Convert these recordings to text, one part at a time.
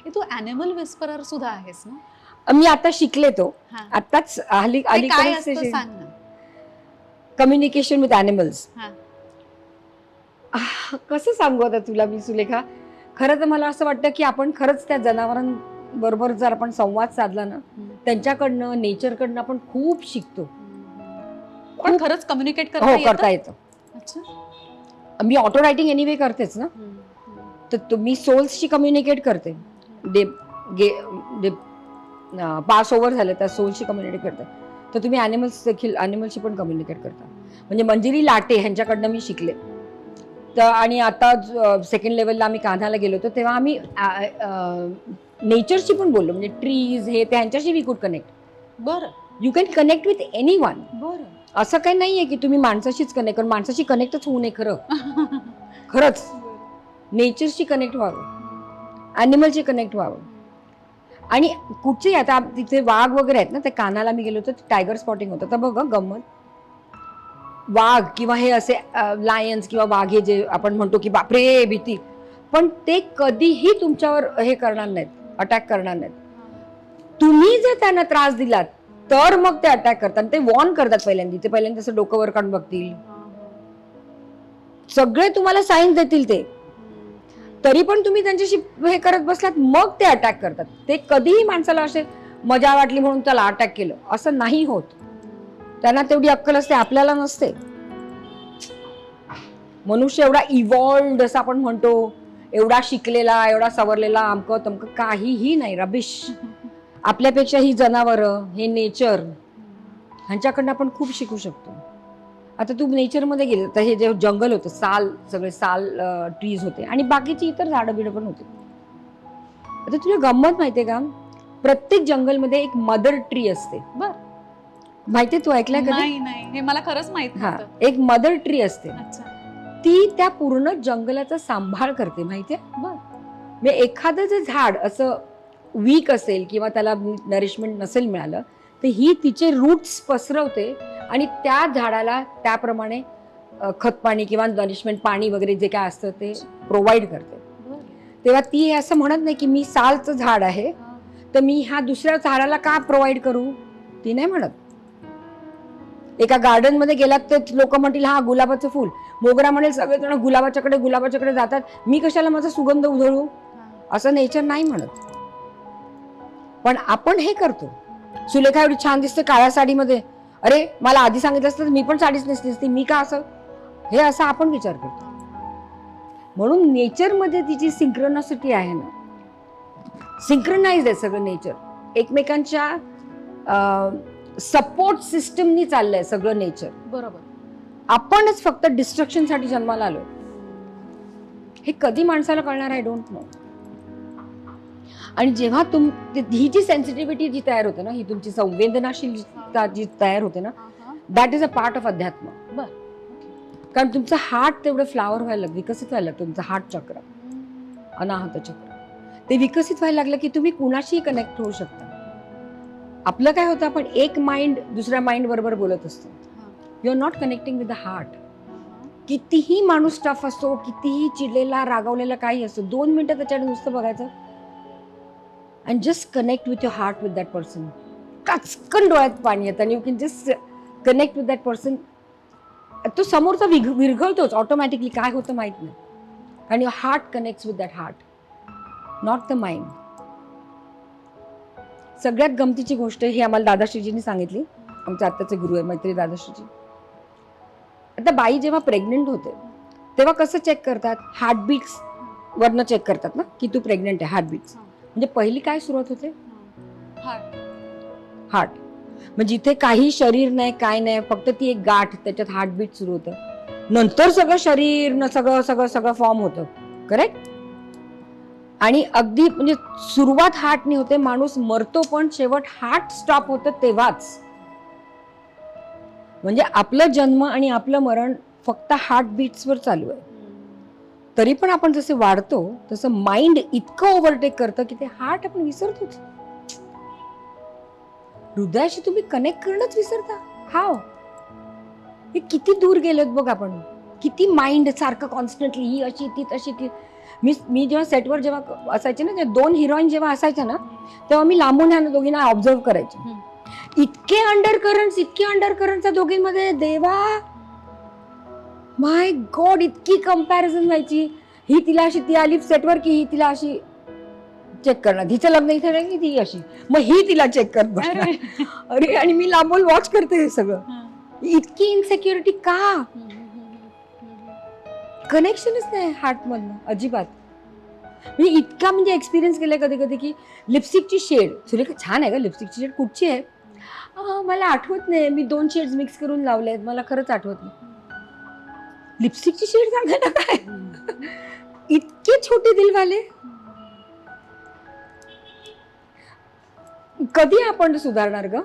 तू animal whisperer सुद्धा आहेस ना? मी आता शिकले तो. हां. आताच ते काय असतं अलीकडे सांग ना. Communication with animals. हां. कसं सांगू आता तुला मी सुलेखा. खरं तर मला असं वाटतं की आपण खरंच त्या जनावरांबरोबर जर आपण संवाद साधला ना, त्यांच्याकडनं नेचरकडनं आपण खूप शिकतो. पण खरंच कम्युनिकेट करता हो, येतं? करता येतं. अच्छा. मी ऑटो रायटिंग एनिवे करतेच ना, तर मी सोल्सशी कम्युनिकेट करते. पास ओव्हर झाले त्या सोल्सशी कम्युनिकेट करते. तर तुम्ही ॲनिमल्सशी पण कम्युनिकेट करता. म्हणजे मंजिरी लाटे ह्यांच्याकडनं मी शिकले. तर आणि आता सेकंड लेवलला आम्ही कान्हाला गेलो होतो तेव्हा आम्ही नेचरशी पण बोललो. म्हणजे ट्रीज हे त्यांच्याशी वी कुड कनेक्ट. बरं. You can connect with anyone. बरं. असं काही नाहीये की तुम्ही माणसाशीच कनेक्ट करून माणसाशी कनेक्टच होऊ नये. खरंच नेचरशी कनेक्ट व्हावं, ॲनिमलशी कनेक्ट व्हावं. आणि कुठचे आता तिथे वाघ वगैरे आहेत ना, ते कानाला मी गेलो होतो टायगर स्पॉटिंग होतं. तर बघ गंमत, वाघ किंवा हे असे लायन्स किंवा वाघ हे जे आपण म्हणतो की बापरे भीती, पण ते कधीही तुमच्यावर हे करणार नाहीत, अटॅक करणार नाहीत. तुम्ही जर त्यांना त्रास दिलात तर मग ते अटॅक करतात. ते वॉर्न करतात पहिल्यांदा. ते पहिल्यांदा असं डोकं वर काढून बघतील, सगळे तुम्हाला साईन्स देतील ते. तरी पण तुम्ही त्यांच्याशी हे करत बसलात मग ते अटॅक करतात. ते कधीही माणसाला असे मजा वाटली म्हणून त्याला अटॅक केलं असं नाही होत. त्यांना तेवढी अक्कल असते, आपल्याला नसते. मनुष्य एवढा इव्हॉल्व्ड असं आपण म्हणतो, एवढा शिकलेला, एवढा सवरलेला, अमकं तमकं काहीही नाही, रबिश. आपल्यापेक्षा ही जनावरं, हे नेचर, ह्यांच्याकडनं आपण खूप शिकू शकतो. आता तू नेचरमध्ये गेले तर हे जे जंगल होतं, सगळे साल ट्रीज होते आणि बाकीची इतर झाडं बिडं पण होते. आता तुला गंमत माहितीये का, प्रत्येक जंगलमध्ये एक मदर ट्री असते. बर. माहितीये, तू ऐकलंय कधी? नाही नाही, हे मला खरंच माहित हा, नव्हतं. एक मदर ट्री असते. अच्छा. ती त्या पूर्ण जंगलाचा सांभाळ करते, माहितीये. बर. म्हणजे एखादं जे झाड असं वीक असेल किंवा त्याला नरिशमेंट नसेल मिळालं तर ही तिचे रूट्स पसरवते आणि त्या झाडाला त्याप्रमाणे खतपाणी किंवा नरिशमेंट पाणी वगैरे जे काय असतं ते प्रोव्हाइड करते. तेव्हा ती असं म्हणत नाही की मी सालचं झाड आहे तर मी ह्या दुसऱ्या झाडाला का प्रोव्हाइड करू, ती नाही म्हणत. एका गार्डन मध्ये गेलात तर लोक म्हणतील हा गुलाबाचं फुल, मोगरा म्हणेल सगळेजण गुलाबाच्याकडे जातात, मी कशाला माझा सुगंध उधळू, असं नेचर नाही म्हणत. पण आपण हे करतो. सुलेखा एवढी छान दिसते काळ्या साडीमध्ये, अरे मला आधी सांगितलं असतं मी पण साडीच नेसली असती, मी का असं, हे असं आपण विचार करतो. म्हणून नेचरमध्ये तिची सिंक्रोनासिटी आहे ना, सिंक्रोनाइज आहे सगळं नेचर, एकमेकांच्या सपोर्ट सिस्टमनी चाललंय सगळं नेचर. बरोबर. आपणच फक्त डिस्ट्रक्शनसाठी जन्माला आलोय. हे कधी माणसाला कळणार, आय डोंट नो. आणि जेव्हा ही जी सेन्सिटिव्हिटी जी तयार होते ना, ही तुमची संवेदनाशीलता जी तयार होते ना, that is a part of अध्यात्म. बर. कारण तुमचं हार्ट तेवढं फ्लावर व्हायला विकसित व्हायला लागतं. तुमचं हार्ट चक्र, अनाहत चक्र, ते विकसित व्हायला लागलं की तुम्ही कुणाशीही कनेक्ट होऊ शकता. आपलं काय होतं, आपण एक माइंड दुसऱ्या माइंड बरोबर बोलत असतो. You are not connecting with the heart. कितीही माणूस टफ असतो, कितीही चिडलेला रागावलेला काही असतो, 2 मिनिटं त्याच्याकडे नुसतं बघायचं and just connect with your heart with that person. कचकन डोळ्यात पाणी येतं आणि you can just connect with that person. तो समोरचा विरघळतोच ऑटोमॅटिकली, काय होतं माहित नाही. आणि your heart connects with that heart, not the mind. सगळ्यात गमतीची गोष्ट ही आम्हाला दादाश्रीजींनी सांगितली, आमचे आत्ताचे गुरु आहे मैत्री दादाश्रीजी. आता बाई जेव्हा प्रेग्नेंट होते तेव्हा कसं चेक करतात, हार्टबीट्स वरनं चेक करतात ना की तू प्रेग्नेंट आहे. हार्टबीट्स म्हणजे पहिली काय सुरुवात होते, हार्ट. म्हणजे जिथे काही शरीर नाही, काय नाही, फक्त ती एक गाठ, त्याच्यात हार्टबीट सुरू होतं. नंतर सगळं शरीर सगळं सगळं सगळं फॉर्म होतं. करेक्ट. आणि अगदी म्हणजे सुरुवात हार्टने होते, माणूस मरतो पण शेवट हार्ट स्टॉप होतं तेव्हाच. म्हणजे आपलं जन्म आणि आपलं मरण फक्त हार्टबीट्सवर चालू आहे. तरी पण आपण जसे वाढतो तसं माइंड इतकं ओव्हरटेक करतं की ते हार्ट आपण विसरतोच. हृदयाशी तुम्ही कनेक्ट करणंच विसरता. हाव, हे किती दूर गेलोत बघ आपण. किती माइंड सारखं कॉन्स्टंटली ही अशी ती तशी ती. मी जेव्हा सेटवर जेव्हा असायचे ना, त्या 2 हिरोईन जेव्हा असायच्या ना, तेव्हा मी लांबून ह्या दोघींना ऑब्झर्व करायचे. इतके अंडरकरंट्स दोघींमध्ये, देवा माय गॉड, इतकी कंपॅरिझन व्हायची. ही तिला अशी, ती आली सेटवर की ही तिला अशी चेक करणार, हिचं लग्न इथे नाही की ती अशी, मग ही तिला चेक करत बसणार. अरे, आणि मी लांबून वॉच करते हे सगळं. इतकी इन्सेक्युरिटी का? कनेक्शनच नाही हार्ट मधनं अजिबात. मी इतका म्हणजे एक्सपिरियन्स केलाय कधी कधी की लिपस्टिकची शेड, सुरेखा छान आहे का लिपस्टिकची शेड, कुठची आहे? मला आठवत नाही, मी 2 शेड्स मिक्स करून लावले आहेत, मला खरंच आठवत नाही. लिपस्टिकची शेड सांगा ना काय. इतके छोटे दिलवाले. कधी आपण सुधारणार ग?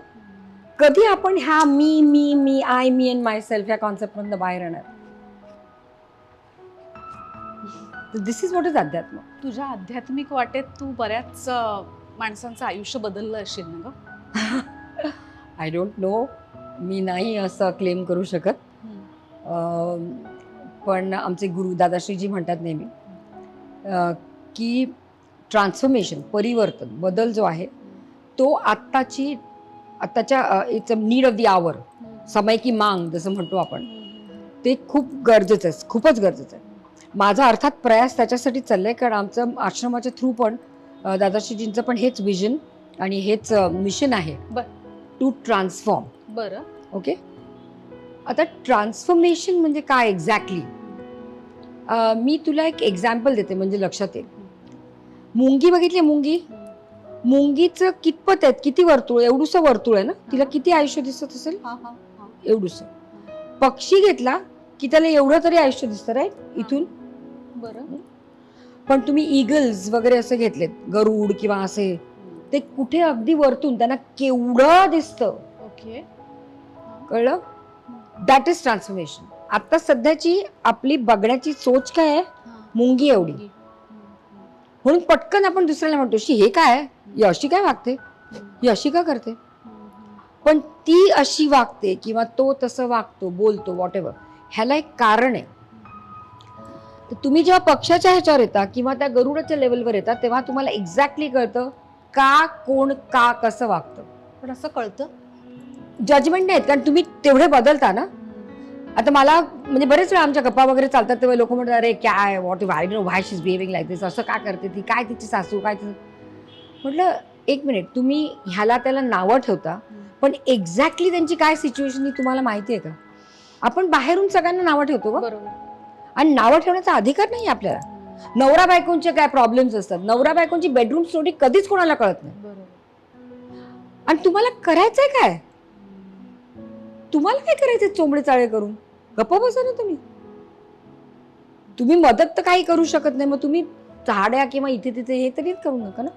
कधी आपण ह्या मी मी मी I me and myself या कॉन्सेप्ट मधनं बाहेर येणार? दिस इज व्हॉट इज अध्यात्म. तुझ्या आध्यात्मिक वाटेत तू बऱ्याच माणसांचं आयुष्य बदललं असेल ना ग? आय डोंट नो, मी नाही असं क्लेम करू शकत. पण आमचे गुरु दादाश्रीजी म्हणतात नेहमी की ट्रान्सफॉर्मेशन, परिवर्तन, बदल जो आहे तो आत्ताच्या it's a need of the hour, समय की मांग जसं म्हणतो आपण, ते खूप गरजेचं आहे, खूपच गरजेचं आहे. माझा अर्थात प्रयास त्याच्यासाठी चाललाय, कारण आमचं आश्रमाच्या थ्रू पण दादाश्रीजींचं पण हेच विजन आणि हेच मिशन आहे, टू ट्रान्सफॉर्म. बरं, ओके. आता ट्रान्सफॉर्मेशन म्हणजे काय एक्झॅक्टली? मी तुला एक एक्झाम्पल देते म्हणजे लक्षात येईल. मुंगी बघितली? मुंगीचं कितपत आहेत, किती वर्तुळ, एवढूसं वर्तुळ आहे ना, तिला किती आयुष्य दिसत असेल? एवढूसं. पक्षी घेतला की त्याला एवढं तरी आयुष्य दिसतं, राईट, इथून. बरं. पण तुम्ही ईगल्स वगैरे असे घेतलेत, गरुड किंवा असे, ते कुठे अगदी वरतून त्यांना केवढं दिसतं. ओके, कळलं? That is transformation. आता सध्याची आपली बघण्याची सोच काय आहे? मुंगी एवढी. म्हणून पटकन आपण दुसऱ्याला म्हणतो, हे काय, ही अशी काय वागते, ही अशी का करते? पण ती अशी वागते किंवा तो तसं वागतो, बोलतो, वॉट एव्हर, ह्याला एक कारण आहे. तर तुम्ही जेव्हा पक्षाच्या ह्याच्यावर येता किंवा त्या गरुडाच्या लेवलवर येता, तेव्हा तुम्हाला एक्झॅक्टली कळतं का, कोण का कसं वागतं. पण असं कळतं, जजमेंट नाहीत, कारण तुम्ही तेवढे बदलता ना. आता मला म्हणजे बरेच वेळा आमच्या गप्पा वगैरे चालतात तेव्हा लोक म्हणतात, अरे काय, what I don't know why she is behaving like this, असं का करते ती, काय तिची सासू, काय तिचं. म्हटलं एक मिनिट, तुम्ही ह्याला त्याला नावं ठेवता, पण एक्झॅक्टली त्यांची काय सिच्युएशन ही तुम्हाला माहिती आहे का? आपण बाहेरून सगळ्यांना नावं ठेवतो का? बरोबर. आणि नावं ठेवण्याचा अधिकार नाही आपल्याला. नवरा बायकोंचे काय प्रॉब्लेम्स असतात, नवरा बायकोंची बेडरूम स्टोरी कधीच कोणाला कळत नाही. आणि तुम्हाला करायचंय काय? तुम्हाला काय करायचंय चोंबडे चाळे करून? गप्पा बसा ना तुम्ही. तुम्ही मदत तर काही करू शकत नाही, मग तुम्ही झाड्या किंवा इथे तिथे हे तरी करू नका ना.